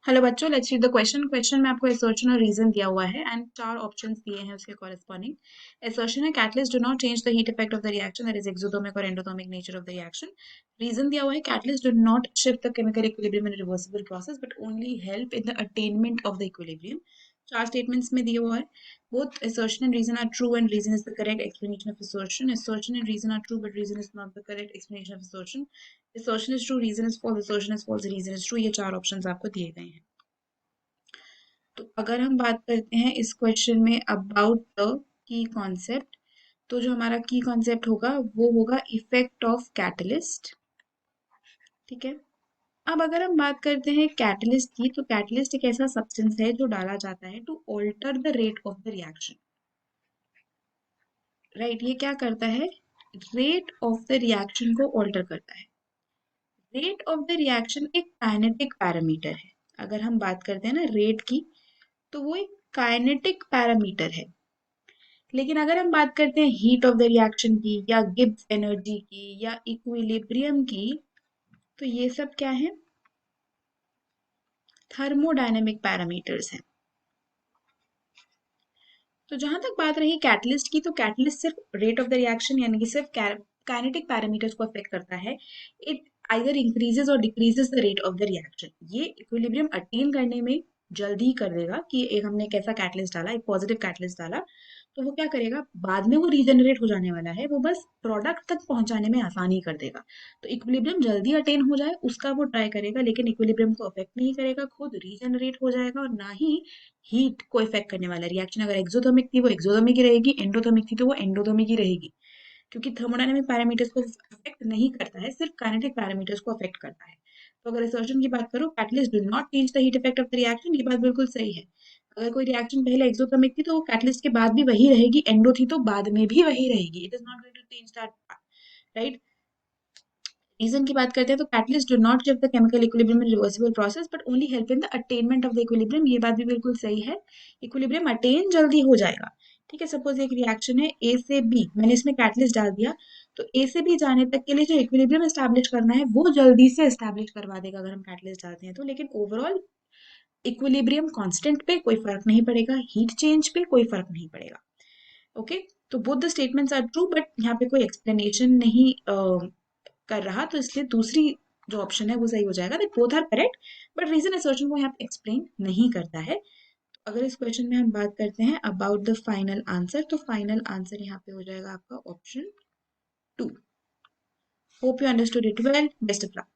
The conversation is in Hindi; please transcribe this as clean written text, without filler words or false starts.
हेलो बच्चों, लेट्स रीड द क्वेश्चन में आपको असर्शन और रीजन दिया हुआ है एंड चार ऑप्शंस दिए हैं उसके कॉरेस्पॉन्डिंग। असर्शन है catalyst do not change the heat effect of the reaction, that is exothermic और endothermic nature of the reaction. Reason दिया हुआ है catalyst do not shift the chemical equilibrium in reversible process but only help in the attainment of the equilibrium. चार स्टेटमेंट्स में दिया हुआ है। Both assertion and reason are true and reason is the correct explanation of assertion. Assertion and reason are true but reason is not the correct explanation of assertion. Assertion is true, reason is false, assertion is false, reason is true। ये चार ऑप्शंस आपको दिए गए हैं। तो अगर हम बात करते हैं इस क्वेश्चन में अबाउट द की कॉन्सेप्ट, तो जो हमारा की कॉन्सेप्ट होगा वो होगा इफेक्ट ऑफ कैटलिस्ट। ठीक है। अब अगर हम बात करते हैं कैटलिस्ट की, तो कैटलिस्ट एक ऐसा सब्सटेंस है जो डाला जाता है to alter the rate of the reaction. Right, ये क्या करता है? रेट ऑफ द रिएक्शन को ऑल्टर करता है। रेट ऑफ द रिएक्शन एक काइनेटिक पैरामीटर है। अगर हम बात करते हैं ना रेट की, तो वो एक काइनेटिक पैरामीटर है। लेकिन अगर हम बात करते हैं हीट ऑफ द रिएक्शन की या गिब्स एनर्जी की या इक्विलिब्रियम की, तो ये सब क्या है? थर्मोडायनेमिक पैरामीटर्स हैं। तो जहां तक बात रही कैटलिस्ट की, तो कैटलिस्ट सिर्फ रेट ऑफ द रिएक्शन यानी कि सिर्फ काइनेटिक पैरामीटर्स को अफेक्ट करता है। इट आइदर इंक्रीजेस और decreases the rate of the reaction. ये इक्विलिब्रियम अटेन करने में जल्दी कर देगा कि एक हमने कैसा कैटलिस्ट डाला, एक पॉजिटिव कैटलिस्ट डाला, तो वो क्या करेगा, बाद में वो रीजनरेट हो जाने वाला है, वो बस प्रोडक्ट तक पहुंचाने में आसानी कर देगा। तो इक्विलिब्रियम जल्दी अटेन हो जाए उसका वो ट्राई करेगा, लेकिन इक्विलिब्रियम को अफेक्ट नहीं करेगा, खुद रीजनरेट हो जाएगा और ना ही हीट को इफेक्ट करने वाला। रिएक्शन अगर एक्सोथर्मिक थी वो एक्सोथर्मिक ही रहेगी, एंडोथर्मिक थी तो वो एंडोथर्मिक ही रहेगी, क्योंकि थर्मोडायनेमिक पैरामीटर्स को अफेक्ट नहीं करता है, सिर्फ काइनेटिक पैरामीटर्स को अफेक्ट करता है। तो अगर असर्शन की बात करो catalyst do not change the heat effect of the reaction, ये बात बिल्कुल सही है। अगर कोई रिएक्शन पहले एक्सोथर्मिक थी तो वो कैटलिस्ट के बाद भी वही रहेगी, एंडो थी तो बाद में भी वही रहेगी। It is not going to change that, right. Reason की बात करते हैं तो catalyst do not shift the chemical equilibrium in reversible process but only help in the attainment of the equilibrium. ये बात भी बिल्कुल सही है, इक्विलिब्रियम अटेन जल्दी हो जाएगा। ठीक है, सपोज एक रिएक्शन है ए से बी, मैंने इसमें कैटलिस्ट डाल दिया, तो ए से बी जाने तक के लिए जो इक्विलिब्रियम एस्टैब्लिश करना है वो जल्दी से एस्टैब्लिश करवा देगा अगर हम कैटलिस्ट डालते हैं तो। लेकिन ओवरऑल इक्विलिब्रियम कांस्टेंट पे कोई फर्क नहीं पड़ेगा, हीट चेंज पे कोई फर्क नहीं पड़ेगा। ओके, तो both the statements are true but यहाँ पे कोई एक्सप्लेनेशन नहीं कर रहा, तो इसलिए दूसरी जो ऑप्शन है वो सही हो जाएगा, that both are correct but reason assertion को यहाँ पे एक्सप्लेन नहीं करता है। तो अगर इस क्वेश्चन में हम बात करते हैं अबाउट द फाइनल आंसर, तो फाइनल आंसर यहाँ पे हो जाएगा आपका option 2। Hope you understood it well, best of luck.